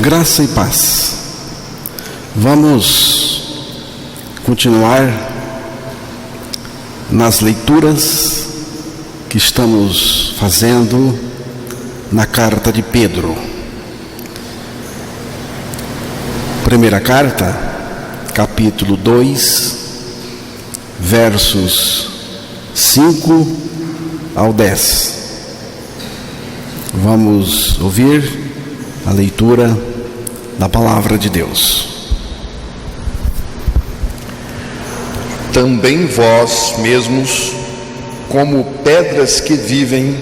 Graça e paz. Vamos continuar nas leituras que estamos fazendo na carta de Pedro. Primeira carta, capítulo 2, versos 5 ao 10. Vamos ouvir a leitura da palavra de Deus. Também vós mesmos, como pedras que vivem,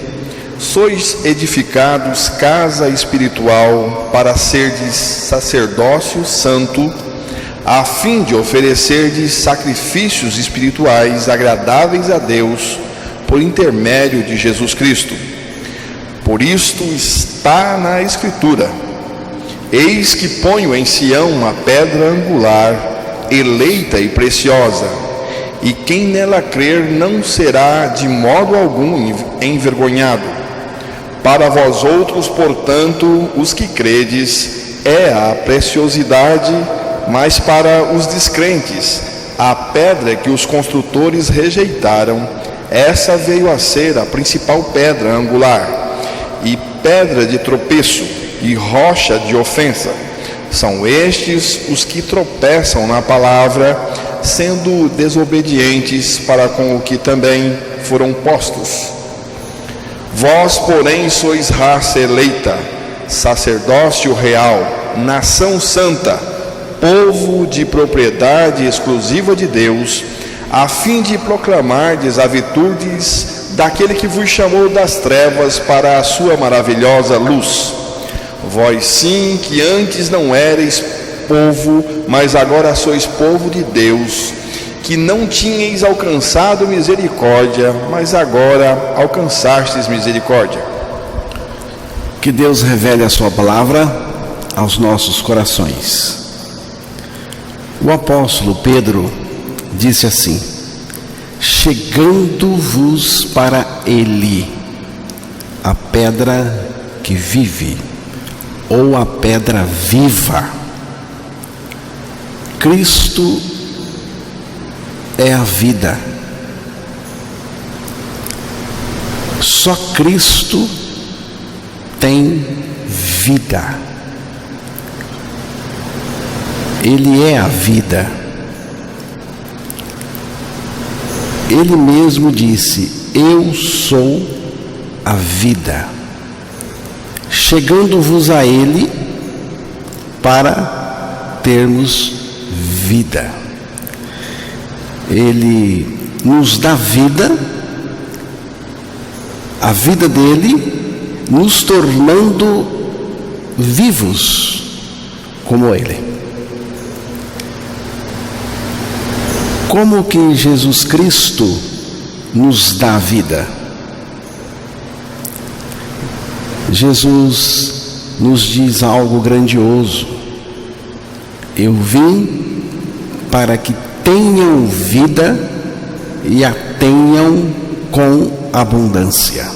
sois edificados casa espiritual para serdes sacerdócio santo, a fim de oferecerdes sacrifícios espirituais agradáveis a Deus, por intermédio de Jesus Cristo. Por isto está na Escritura: eis que ponho em Sião uma pedra angular, eleita e preciosa, e quem nela crer não será de modo algum envergonhado. Para vós outros, portanto, os que credes, é a preciosidade, mas para os descrentes, a pedra que os construtores rejeitaram, essa veio a ser a principal pedra angular, e pedra de tropeço, e rocha de ofensa. São estes os que tropeçam na palavra, sendo desobedientes para com o que também foram postos. Vós, porém, sois raça eleita, sacerdócio real, nação santa, povo de propriedade exclusiva de Deus, a fim de proclamardes as virtudes daquele que vos chamou das trevas para a sua maravilhosa luz. Vós sim, que antes não erais povo, mas agora sois povo de Deus, que não tinhais alcançado misericórdia, mas agora alcançastes misericórdia. Que Deus revele a sua palavra aos nossos corações. O apóstolo Pedro disse assim: chegando-vos para ele, a pedra que vive, ou a pedra viva. Cristo é a vida. Só Cristo tem vida. Ele é a vida. Ele mesmo disse: eu sou a vida. Chegando-vos a ele para termos vida. Ele nos dá vida, a vida dele, nos tornando vivos como ele. Como que Jesus Cristo nos dá vida? Jesus nos diz algo grandioso: eu vim para que tenham vida e a tenham com abundância.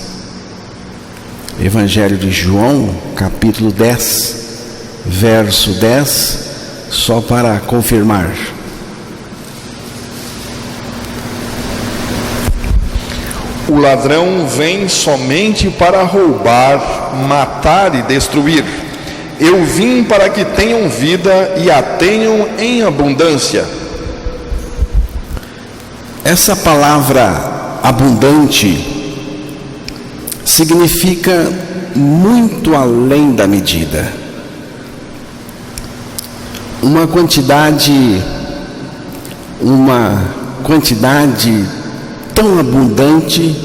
Evangelho de João, capítulo 10, verso 10, só para confirmar. O ladrão vem somente para roubar, matar e destruir. Eu vim para que tenham vida e a tenham em abundância. Essa palavra abundante significa muito além da medida. Uma quantidade tão abundante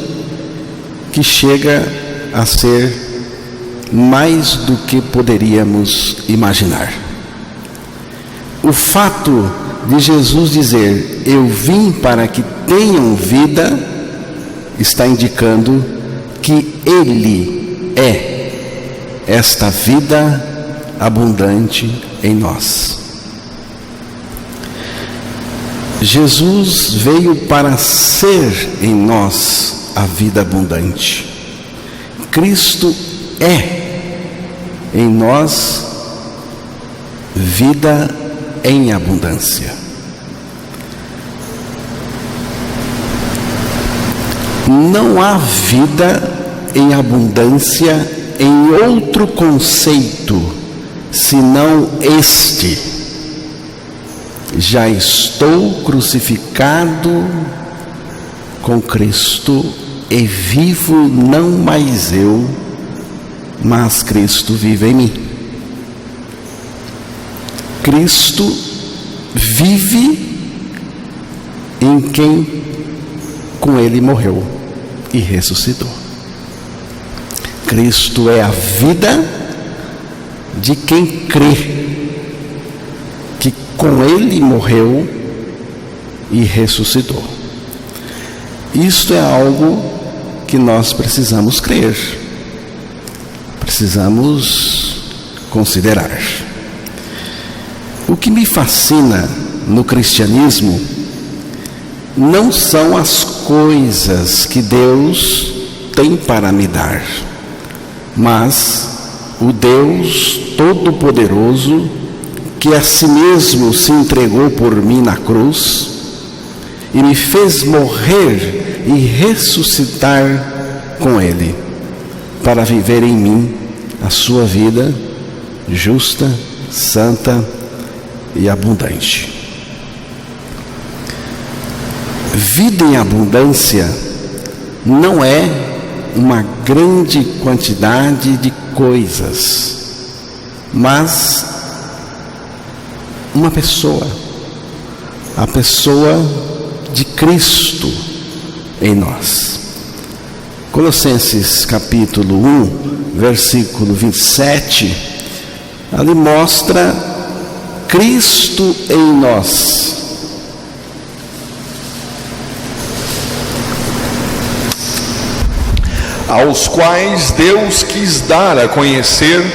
que chega a ser mais do que poderíamos imaginar. O fato de Jesus dizer: eu vim para que tenham vida, está indicando que Ele é esta vida abundante em nós. Jesus veio para ser em nós a vida abundante. Cristo é em nós vida em abundância. Não há vida em abundância em outro conceito, senão este: já estou crucificado com Cristo e vivo não mais eu, mas Cristo vive em mim. Cristo vive em quem com Ele morreu e ressuscitou. Cristo é a vida de quem crê que com Ele morreu e ressuscitou. Isto é algo que nós precisamos crer, precisamos considerar. O que me fascina no cristianismo não são as coisas que Deus tem para me dar, mas o Deus Todo-Poderoso que a si mesmo se entregou por mim na cruz e me fez morrer e ressuscitar com Ele, para viver em mim a sua vida justa, santa e abundante. Vida em abundância não é uma grande quantidade de coisas, mas uma pessoa, a pessoa de Cristo em nós. Colossenses capítulo 1, versículo 27, ali mostra Cristo em nós. Aos quais Deus quis dar a conhecer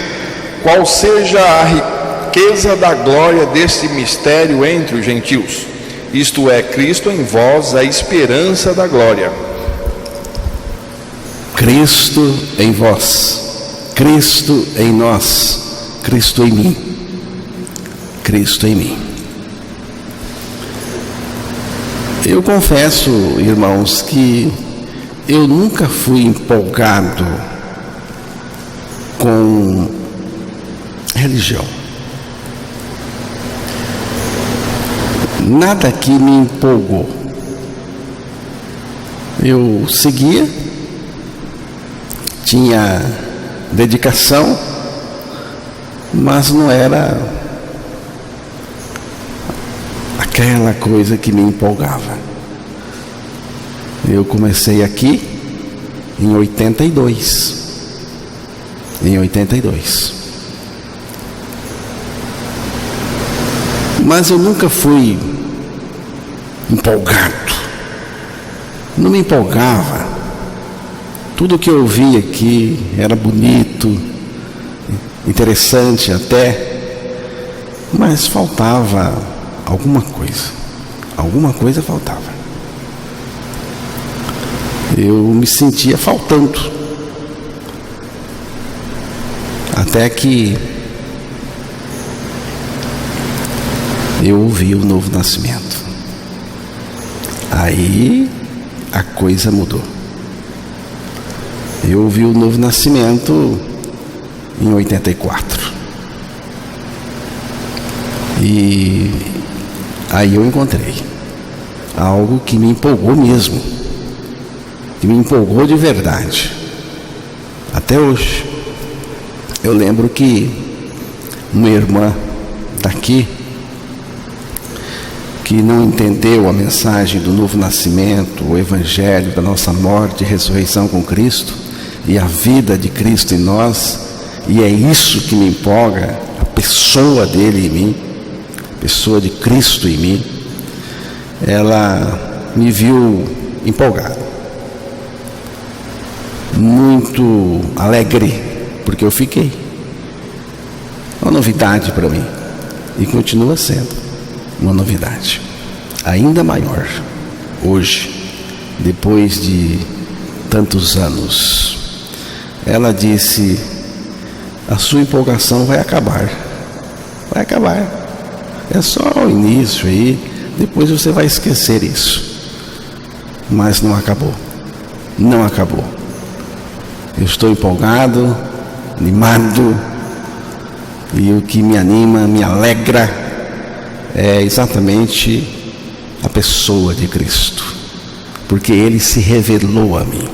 qual seja a riqueza da glória deste mistério entre os gentios, isto é, Cristo em vós, a esperança da glória. Cristo em vós, Cristo em nós, Cristo em mim, Cristo em mim. Eu confesso, irmãos, que eu nunca fui empolgado com religião. Nada que me empolgou. Eu seguia, tinha dedicação, mas não era aquela coisa que me empolgava. Eu comecei aqui em 82. Mas eu nunca fui empolgado. Não me empolgava. Tudo que eu via aqui era bonito, interessante até, mas faltava alguma coisa. Alguma coisa faltava. Eu me sentia faltando. Até que eu ouvi o novo nascimento. Aí a coisa mudou. Eu ouvi o novo nascimento em 84. E aí eu encontrei algo que me empolgou mesmo, que me empolgou de verdade. Até hoje eu lembro que uma irmã daqui, que não entendeu a mensagem do novo nascimento, o evangelho da nossa morte e ressurreição com Cristo e a vida de Cristo em nós, e é isso que me empolga, a pessoa dele em mim, a pessoa de Cristo em mim. Ela me viu empolgado, muito alegre, porque eu fiquei. Uma novidade para mim, e continua sendo uma novidade ainda maior hoje, depois de tantos anos. Ela disse: a sua empolgação vai acabar, Vai acabar. É só o início aí, depois você vai esquecer isso. Mas não acabou. Não acabou. Eu estou empolgado, animado, e o que me anima, me alegra, é exatamente a pessoa de Cristo, porque Ele se revelou a mim.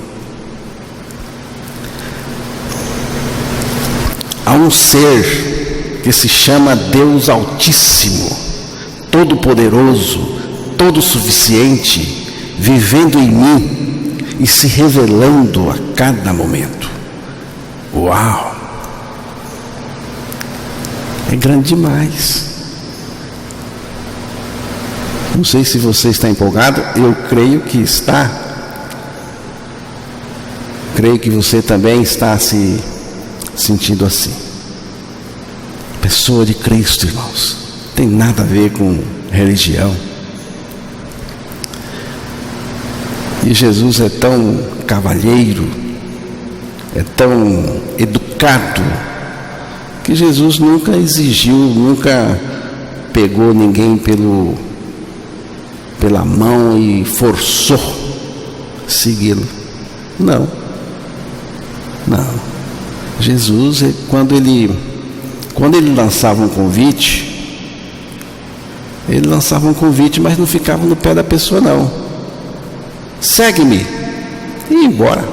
Há um ser que se chama Deus Altíssimo, Todo-Poderoso, Todo-Suficiente, vivendo em mim e se revelando a cada momento. Uau! É grande demais. Não sei se você está empolgado, eu creio que está. Creio que você também está se sentindo assim. Pessoa de Cristo, irmãos, tem nada a ver com religião. E Jesus é tão cavalheiro, é tão educado, que Jesus nunca exigiu, nunca pegou ninguém pela mão e forçou segui-lo. Não. Jesus, quando ele lançava um convite, mas não ficava no pé da pessoa, não. Segue-me e ia embora.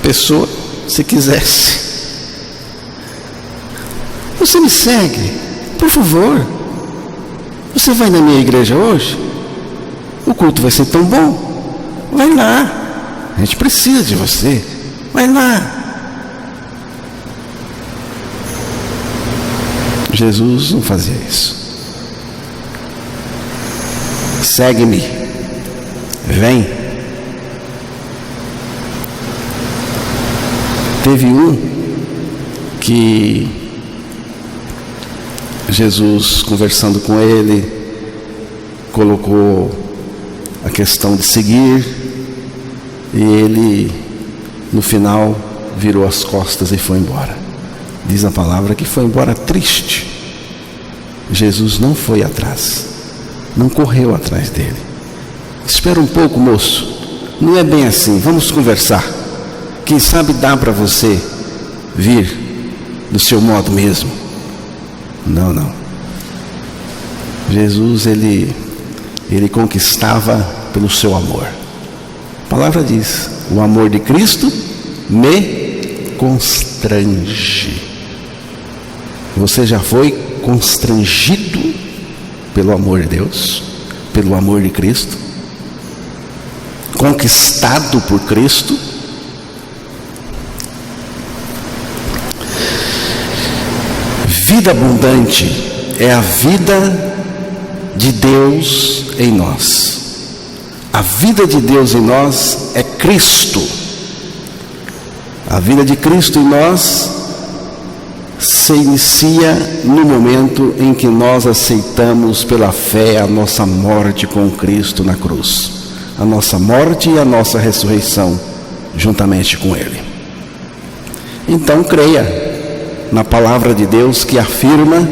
Pessoa, se quisesse, você me segue, por favor. Você vai na minha igreja hoje? O culto vai ser tão bom. Vai lá. A gente precisa de você. Vai lá. Jesus não fazia isso. Segue-me. Vem. Teve um que Jesus, conversando com ele, colocou a questão de seguir, e ele, no final, virou as costas e foi embora. Diz a palavra que foi embora triste. Jesus não foi atrás, não correu atrás dele. Espera um pouco, moço, não é bem assim, vamos conversar. Quem sabe dá para você vir do seu modo mesmo. Não. Jesus, ele conquistava pelo seu amor. A palavra diz: o amor de Cristo me constrange. Você já foi constrangido pelo amor de Deus, pelo amor de Cristo? Conquistado por Cristo? Vida abundante é a vida de Deus em nós. A vida de Deus em nós é Cristo. A vida de Cristo em nós se inicia no momento em que nós aceitamos pela fé a nossa morte com Cristo na cruz. A nossa morte e a nossa ressurreição juntamente com Ele. Então creia na palavra de Deus que afirma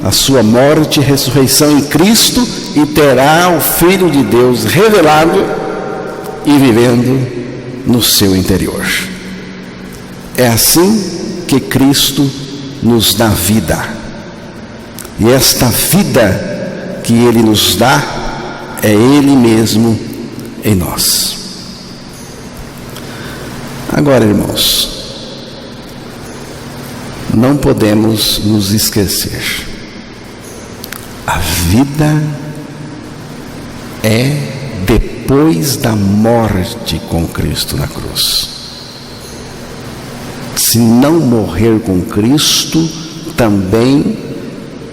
a sua morte e ressurreição em Cristo, e terá o Filho de Deus revelado e vivendo no seu interior. É assim que Cristo nos dá vida, e esta vida que Ele nos dá é Ele mesmo em nós. Agora, irmãos, não podemos nos esquecer: a vida é depois da morte com Cristo na cruz. Se não morrer com Cristo, também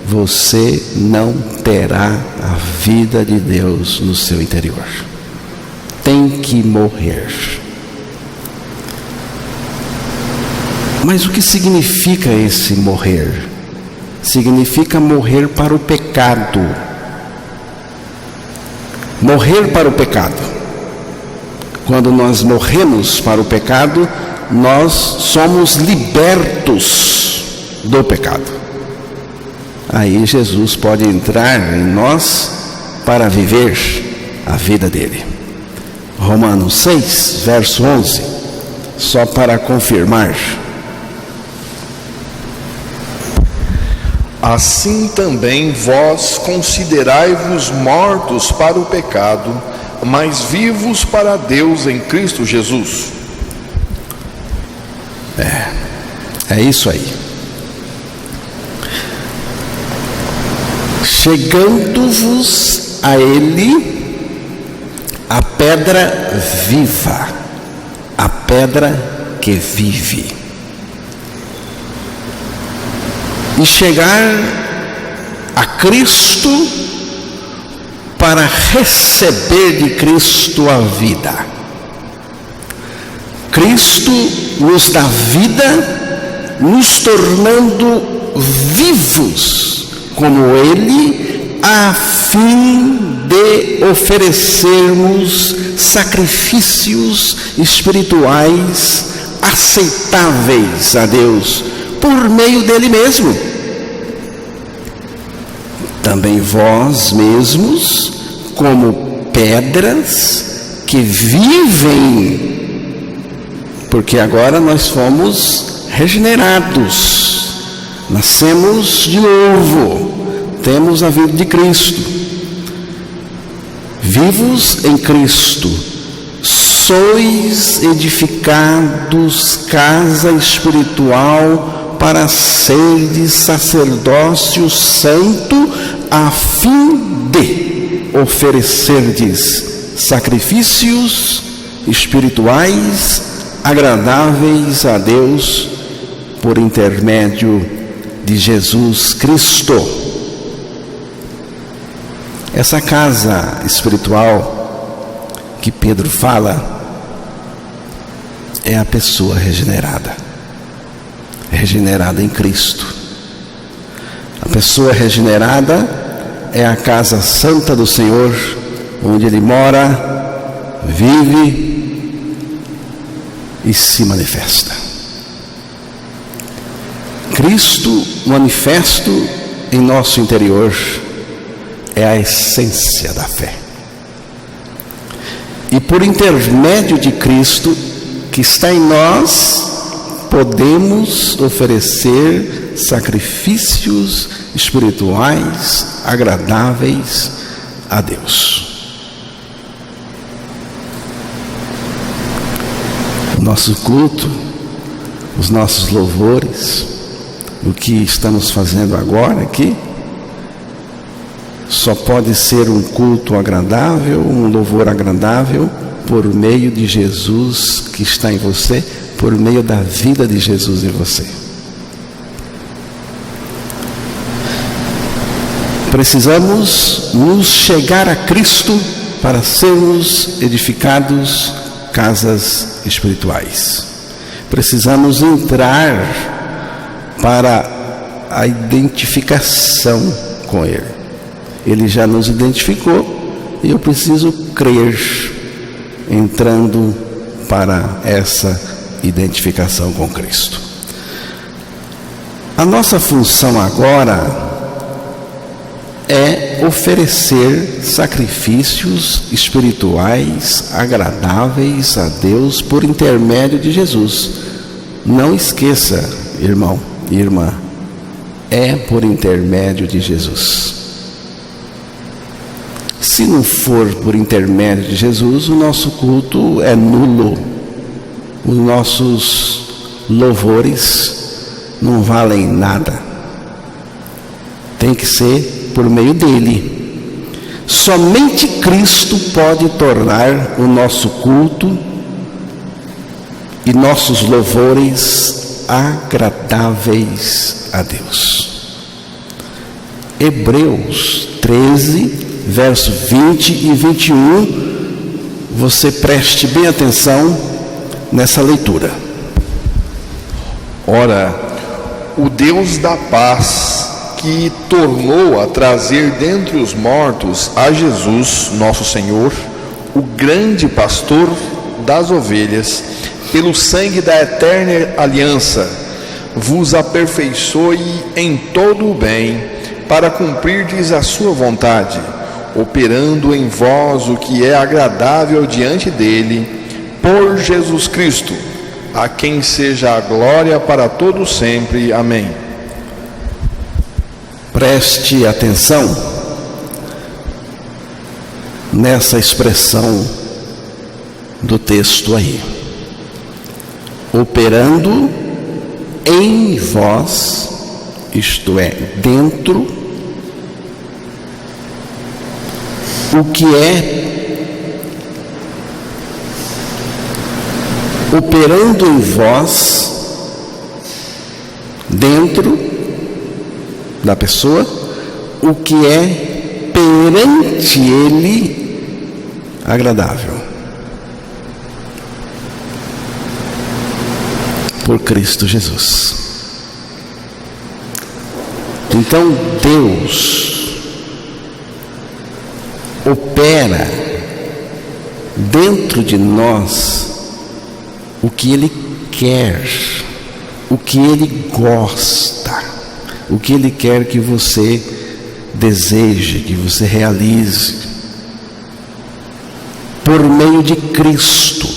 você não terá a vida de Deus no seu interior. Tem que morrer. Mas o que significa esse morrer? Significa morrer para o pecado. Morrer para o pecado. Quando nós morremos para o pecado, nós somos libertos do pecado. aí Jesus pode entrar em nós para viver a vida dele. Romanos 6, verso 11, só para confirmar. Assim também vós considerai-vos mortos para o pecado, mas vivos para Deus em Cristo Jesus. É isso aí. Chegando-vos a Ele, a pedra viva, a pedra que vive. E chegar a Cristo para receber de Cristo a vida. Cristo nos dá vida, nos tornando vivos como Ele, a fim de oferecermos sacrifícios espirituais aceitáveis a Deus, por meio dele mesmo. Também vós mesmos, como pedras que vivem, porque agora nós fomos regenerados, nascemos de novo, temos a vida de Cristo, vivos em Cristo, sois edificados casa espiritual para serdes sacerdócio santo, a fim de oferecerdes sacrifícios espirituais agradáveis a Deus por intermédio de Jesus Cristo. Essa casa espiritual que Pedro fala é a pessoa regenerada em Cristo. A pessoa regenerada é a casa santa do Senhor, onde Ele mora, vive e se manifesta. Cristo manifesto em nosso interior é a essência da fé. E por intermédio de Cristo que está em nós, podemos oferecer sacrifícios espirituais agradáveis a Deus. O nosso culto, os nossos louvores, o que estamos fazendo agora aqui, só pode ser um culto agradável, um louvor agradável, por meio de Jesus que está em você, por meio da vida de Jesus em você. Precisamos nos chegar a Cristo para sermos edificados casas espirituais. Precisamos entrar para a identificação com Ele. Ele já nos identificou e eu preciso crer, entrando para essa identificação com Cristo. A nossa função agora é oferecer sacrifícios espirituais agradáveis a Deus por intermédio de Jesus. Não esqueça, irmão e irmã, é por intermédio de Jesus. Se não for por intermédio de Jesus, o nosso culto é nulo. Os nossos louvores não valem nada. Tem que ser por meio dele. Somente Cristo pode tornar o nosso culto e nossos louvores agradáveis a Deus. Hebreus 13, verso 20 e 21. Você preste bem atenção nessa leitura. Ora, o Deus da paz, que tornou a trazer dentre os mortos a Jesus, nosso Senhor, o grande pastor das ovelhas, pelo sangue da eterna aliança, vos aperfeiçoe em todo o bem, para cumprirdes a sua vontade, operando em vós o que é agradável diante dele, por Jesus Cristo, a quem seja a glória para todo sempre. Amém. Preste atenção nessa expressão do texto aí. Operando em vós, isto é, dentro, o que é operando em vós, dentro da pessoa, o que é perante ele agradável. Por Cristo Jesus. Então Deus opera dentro de nós o que Ele quer, o que Ele gosta, o que Ele quer que você deseje, que você realize, por meio de Cristo.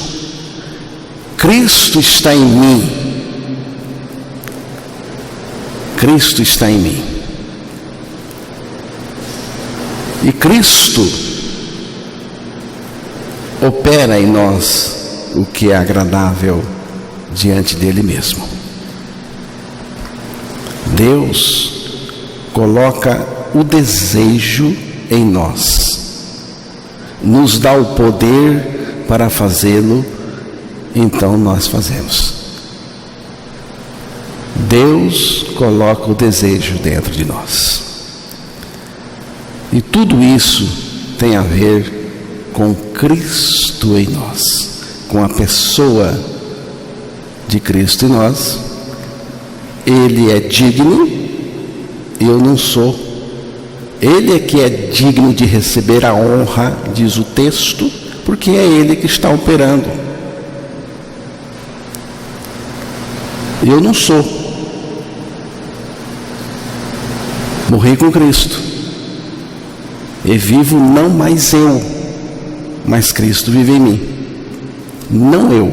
Cristo está em mim. Cristo está em mim. E Cristo opera em nós o que é agradável diante dele mesmo. Deus coloca o desejo em nós, nos dá o poder para fazê-lo, então nós fazemos. Deus coloca o desejo dentro de nós. E tudo isso tem a ver com Cristo em nós, com a pessoa de Cristo em nós. Ele é digno, eu não sou. Ele é que é digno de receber a honra, diz o texto, porque é Ele que está operando. Eu não sou. Morri com Cristo. E vivo não mais eu, mas Cristo vive em mim. Não eu,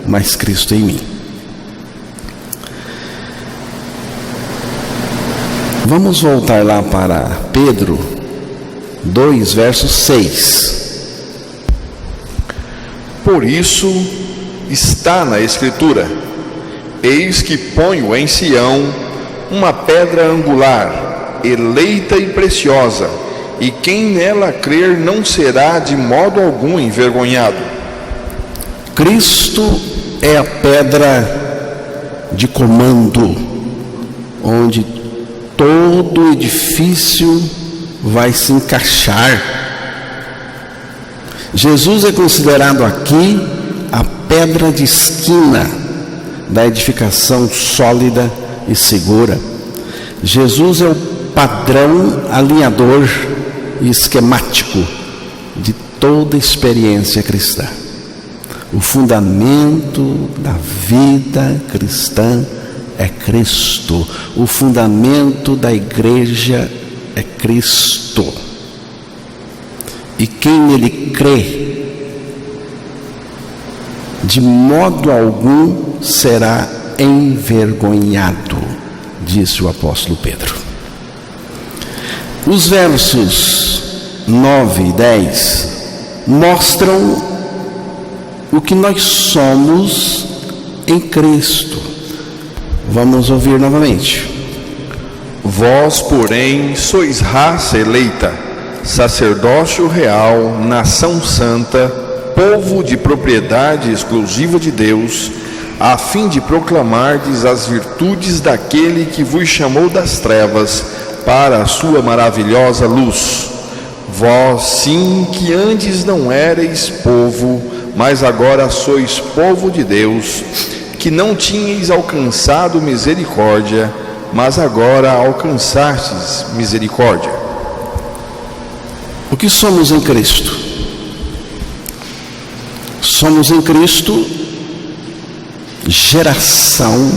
mas Cristo em mim. Vamos voltar lá para Pedro 2, verso 6. Por isso está na Escritura: eis que ponho em Sião uma pedra angular, eleita e preciosa, e quem nela crer não será de modo algum envergonhado. Cristo é a pedra de comando, onde todo edifício vai se encaixar. Jesus é considerado aqui a pedra de esquina da edificação sólida e segura. Jesus é o padrão alinhador e esquemático de toda experiência cristã. O fundamento da vida cristã é Cristo. O fundamento da igreja é Cristo. E quem nele crê, de modo algum será envergonhado, disse o apóstolo Pedro. Os versos 9 e 10 mostram o que nós somos em Cristo. Vamos ouvir novamente. Vós, porém, sois raça eleita, sacerdócio real, nação santa, povo de propriedade exclusiva de Deus, a fim de proclamardes as virtudes daquele que vos chamou das trevas para a sua maravilhosa luz. Vós, sim, que antes não éreis povo, mas agora sois povo de Deus, que não tinhais alcançado misericórdia, mas agora alcançastes misericórdia. O que somos em Cristo? Somos em Cristo geração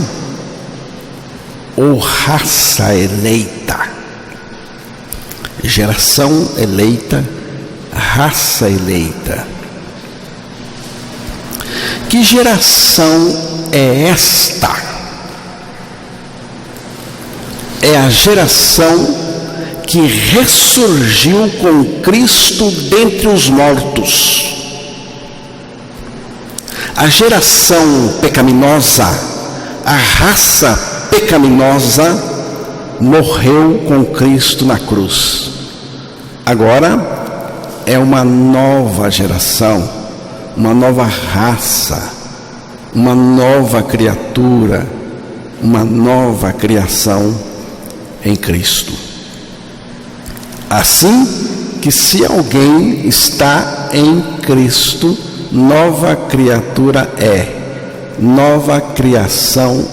ou raça eleita. geração eleita, raça eleita. Que geração é esta? É a geração que ressurgiu com Cristo dentre os mortos. A geração pecaminosa, a raça pecaminosa, morreu com Cristo na cruz. Agora é uma nova geração, uma nova raça, uma nova criatura, uma nova criação em Cristo. Assim que se alguém está em Cristo, nova criatura é, nova criação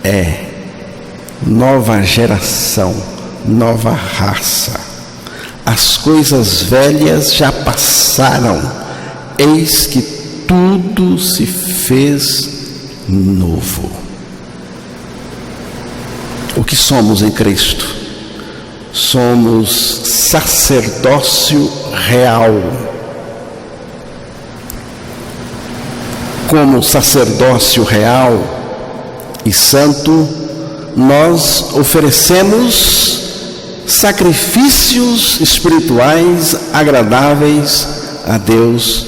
é, nova geração, nova raça. As coisas velhas já passaram, eis que tudo se fez novo. O que somos em Cristo? Somos sacerdócio real. Como sacerdócio real e santo, nós oferecemos sacrifícios espirituais agradáveis a Deus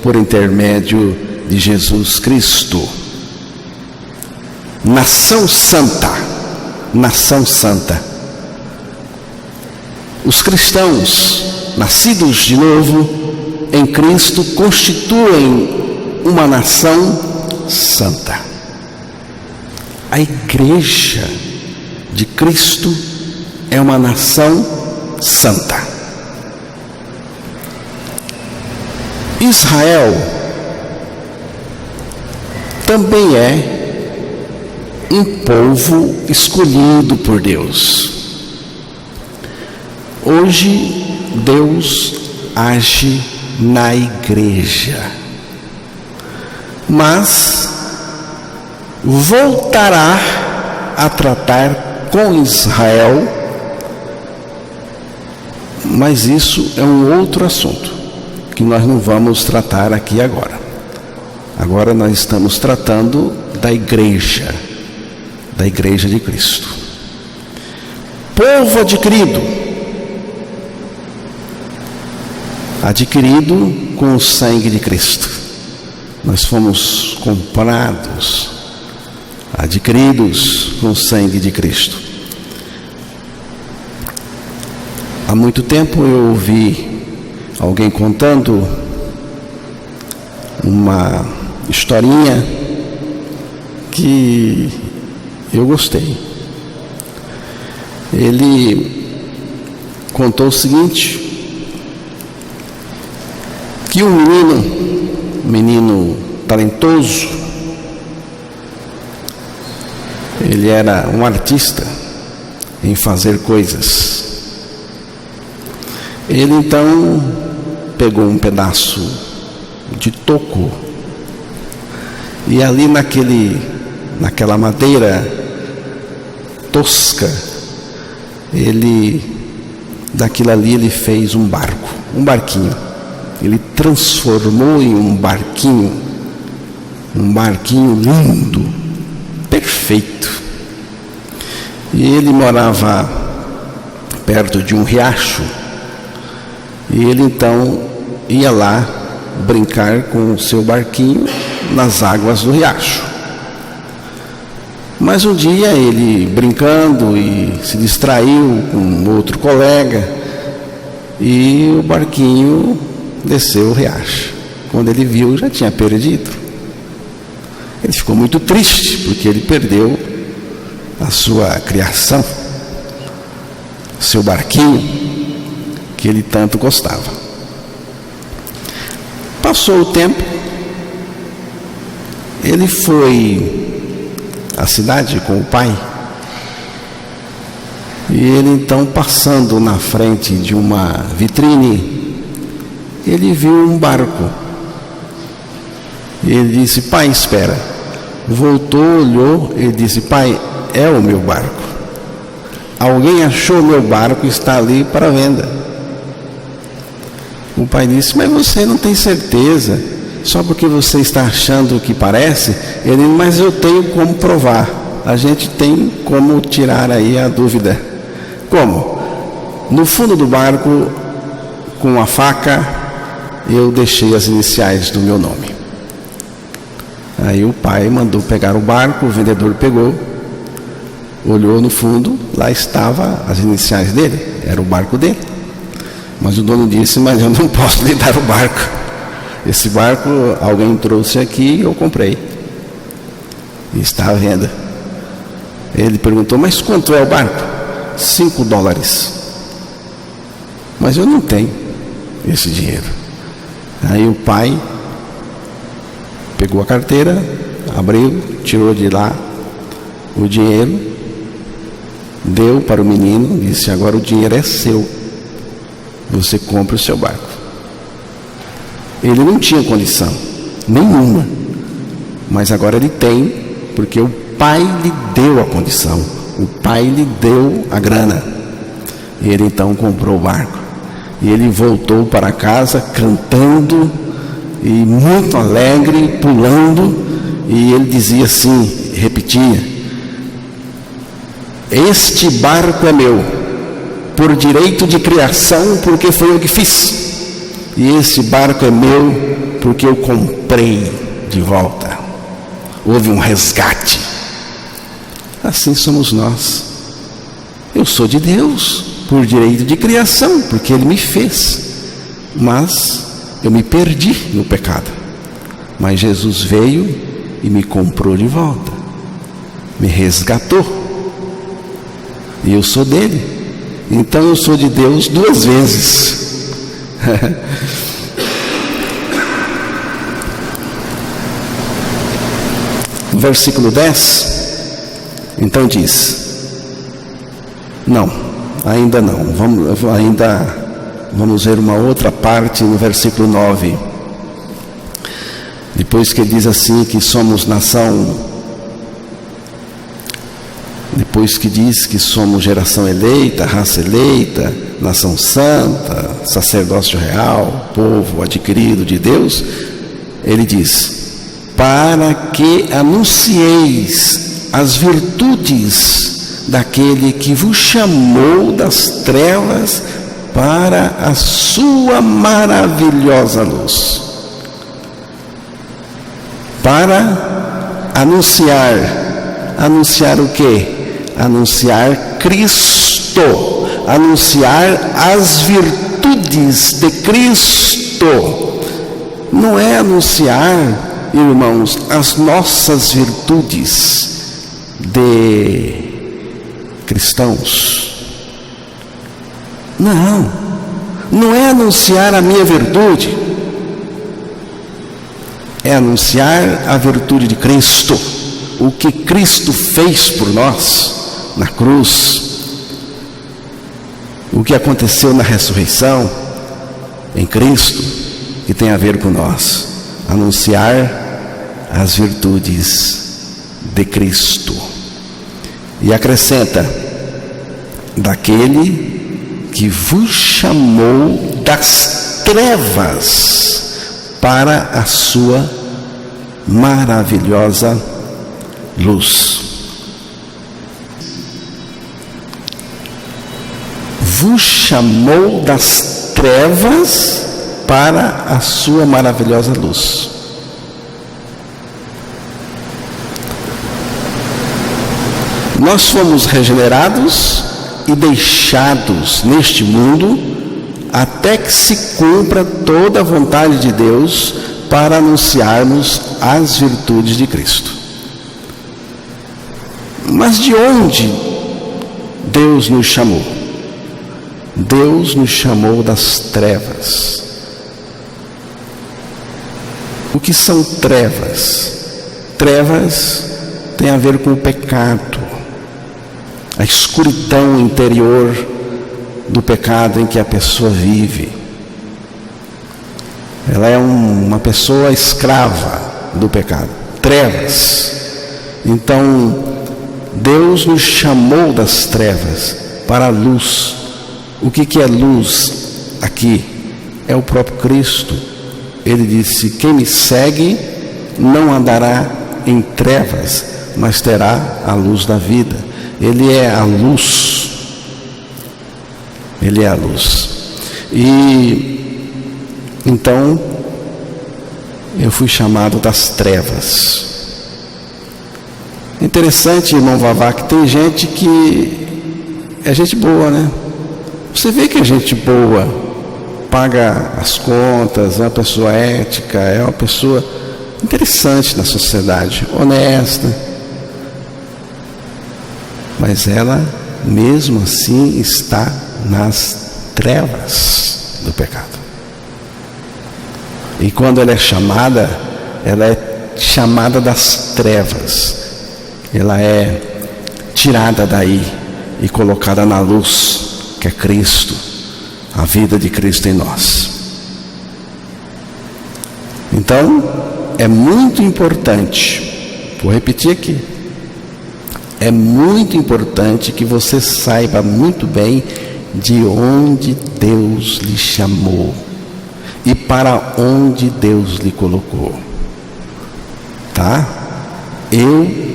por intermédio de Jesus Cristo. Nação santa, nação santa. Os cristãos nascidos de novo em Cristo constituem uma nação santa. A igreja de Cristo é uma nação santa. Israel também é um povo escolhido por Deus. Hoje Deus age na igreja, mas voltará a tratar com Israel, mas isso é um outro assunto que nós não vamos tratar aqui agora. Agora nós estamos tratando da igreja de Cristo. Povo adquirido com o sangue de Cristo. Nós fomos comprados, adquiridos com o sangue de Cristo. Há muito tempo eu ouvi alguém contando uma historinha que eu gostei. Ele contou o seguinte, que um menino talentoso, ele era um artista em fazer coisas. Ele então pegou um pedaço de toco e ali naquela madeira tosca, daquilo ali ele fez um barquinho. Ele transformou em um barquinho lindo, perfeito. E ele morava perto de um riacho, e ele então ia lá brincar com o seu barquinho nas águas do riacho. Mas um dia ele, brincando, e se distraiu com outro colega, e o barquinho desceu o riacho. Quando ele viu, já tinha perdido. Ele ficou muito triste, porque ele perdeu a sua criação, seu barquinho, que ele tanto gostava. Passou o tempo, ele foi à cidade com o pai, e ele então, passando na frente de uma vitrine, ele viu um barco. E ele disse: pai, espera. Voltou, olhou, ele disse: pai, é o meu barco. alguém achou meu barco e está ali para venda. O pai disse: mas você não tem certeza, só porque você está achando que parece? Ele: mas eu tenho como provar. A gente tem como tirar aí a dúvida. Como? No fundo do barco, com a faca, eu deixei as iniciais do meu nome. Aí o pai mandou pegar o barco, o vendedor pegou, olhou no fundo, lá estava as iniciais dele, era o barco dele. Mas o dono disse: mas eu não posso lhe dar o barco. Esse barco alguém trouxe aqui e eu comprei. E está à venda. Ele perguntou: mas quanto é o barco? $5. Mas eu não tenho esse dinheiro. Aí o pai pegou a carteira, abriu, tirou de lá o dinheiro, deu para o menino, disse: agora o dinheiro é seu. Você compra o seu barco. Ele não tinha condição nenhuma, mas agora ele tem, porque o pai lhe deu a condição, o pai lhe deu a grana. E ele então comprou o barco. E ele voltou para casa cantando e muito alegre, pulando. E ele dizia assim, repetia: este barco é meu, por direito de criação, porque foi eu que fiz. E esse barco é meu, porque eu comprei de volta. Houve um resgate. Assim somos nós. Eu sou de Deus, por direito de criação, porque Ele me fez. Mas eu me perdi no pecado. Mas Jesus veio e me comprou de volta. Me resgatou. E eu sou dele. Então eu sou de Deus 2 vezes. No versículo 10, então diz: não, ainda não, vamos ver uma outra parte no versículo 9. Depois que ele diz assim que somos nação, depois que diz que somos geração eleita, raça eleita, nação santa, sacerdócio real, povo adquirido de Deus, ele diz: para que anuncieis as virtudes daquele que vos chamou das trevas para a sua maravilhosa luz. Para anunciar o quê? Anunciar Cristo, anunciar as virtudes de Cristo. Não é anunciar, irmãos, as nossas virtudes de cristãos. Não é anunciar a minha virtude, é anunciar a virtude de Cristo, o que Cristo fez por nós na cruz, o que aconteceu na ressurreição em Cristo, que tem a ver com nós. Anunciar as virtudes de Cristo. E acrescenta: daquele que vos chamou das trevas para a sua maravilhosa luz. Vos chamou das trevas para a sua maravilhosa luz. Nós fomos regenerados e deixados neste mundo até que se cumpra toda a vontade de Deus para anunciarmos as virtudes de Cristo. Mas de onde Deus nos chamou? Deus nos chamou das trevas. O que são trevas? Trevas tem a ver com o pecado, a escuridão interior do pecado em que a pessoa vive. Ela é uma pessoa escrava do pecado, trevas. Então, Deus nos chamou das trevas para a luz. O que é luz aqui? É o próprio Cristo. Ele disse: quem me segue não andará em trevas, mas terá a luz da vida. Ele é a luz. Ele é a luz. E então eu fui chamado das trevas. Interessante, irmão Vavá, que tem gente que é gente boa, né? Você vê que é gente boa, paga as contas, é uma pessoa ética, é uma pessoa interessante na sociedade, honesta. Mas ela, mesmo assim, está nas trevas do pecado. E quando ela é chamada das trevas. Ela é tirada daí e colocada na luz, que é Cristo, a vida de Cristo em nós. Então, é muito importante, vou repetir aqui, é muito importante que você saiba muito bem de onde Deus lhe chamou e para onde Deus lhe colocou. Tá? Eu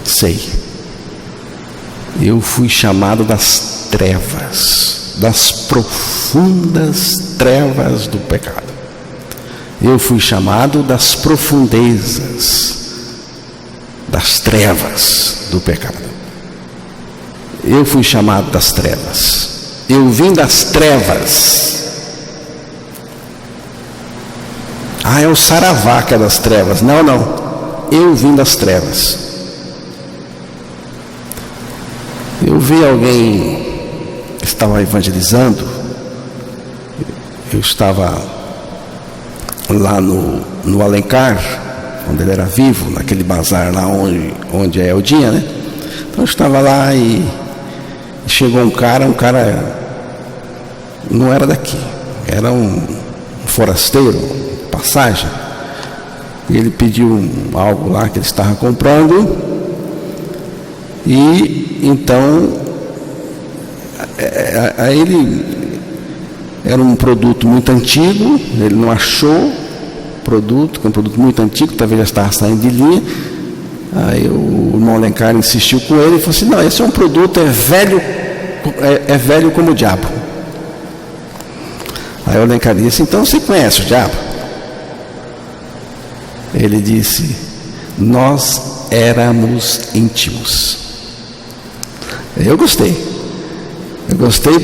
sei. Eu fui chamado das trevas, das profundas trevas do pecado. Eu fui chamado das profundezas das trevas do pecado. Eu fui chamado das trevas. Eu vim das trevas. Ah, é o saravá que é das trevas. Não, não. Eu vim das trevas. Eu vi alguém que estava evangelizando. Eu estava lá no Alencar, quando ele era vivo, naquele bazar lá onde é Eldinha, né? Então eu estava lá e chegou um cara não era daqui, era um forasteiro, passagem. E ele pediu algo lá que ele estava comprando. E então, ele era um produto muito antigo, ele não achou produto, que é um produto muito antigo, talvez já estava saindo de linha. Aí o irmão Alencar insistiu com ele e falou assim: não, esse é um produto, é velho como o diabo. Aí o Alencar disse: então você conhece o diabo? Ele disse: nós éramos íntimos. Eu gostei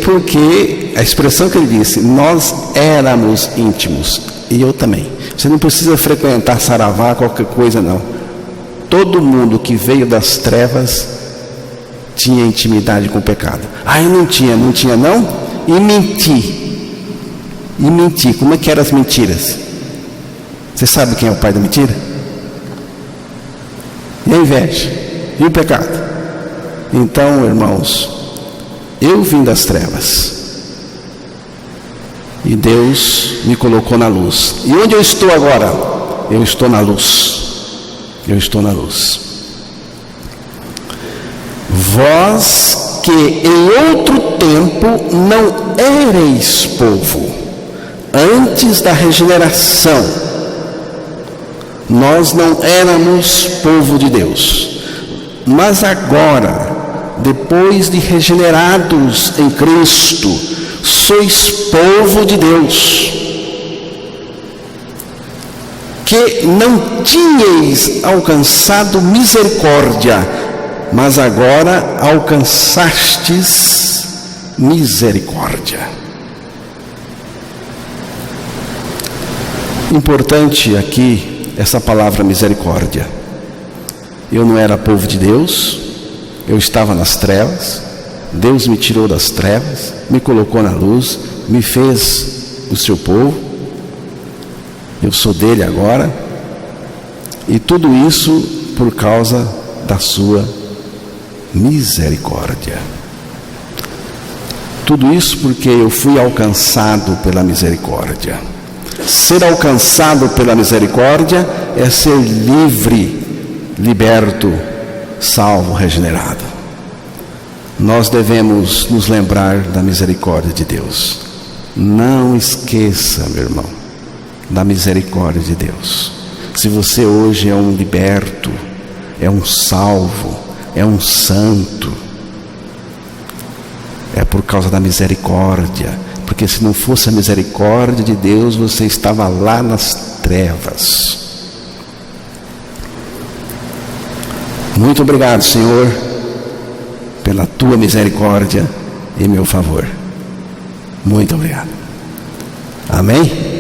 porque a expressão que ele disse: nós éramos íntimos, e eu também. Você não precisa frequentar saravá, qualquer coisa não. Todo mundo que veio das trevas tinha intimidade com o pecado. Ah, eu não tinha não? E menti. Como é que eram as mentiras? Você sabe quem é o pai da mentira? E a inveja? E o pecado? Então, irmãos, eu vim das trevas e Deus me colocou na luz. E onde eu estou agora? Eu estou na luz. Eu estou na luz. Vós que em outro tempo não éreis povo, antes da regeneração, nós não éramos povo de Deus, mas agora, depois de regenerados em Cristo, sois povo de Deus, que não tinhais alcançado misericórdia, mas agora alcançastes misericórdia. Importante aqui essa palavra misericórdia. Eu não era povo de Deus, eu estava nas trevas, Deus me tirou das trevas, me colocou na luz, me fez o seu povo, eu sou dele agora, e tudo isso por causa da sua misericórdia. Tudo isso porque eu fui alcançado pela misericórdia. Ser alcançado pela misericórdia é ser livre, liberto, salvo, regenerado. nós devemos nos lembrar da misericórdia de Deus. Não esqueça, meu irmão, da misericórdia de Deus. Se você hoje é um liberto, é um salvo, é um santo, é por causa da misericórdia, porque se não fosse a misericórdia de Deus, você estava lá nas trevas. Muito obrigado, Senhor, pela tua misericórdia e meu favor. Muito obrigado. Amém?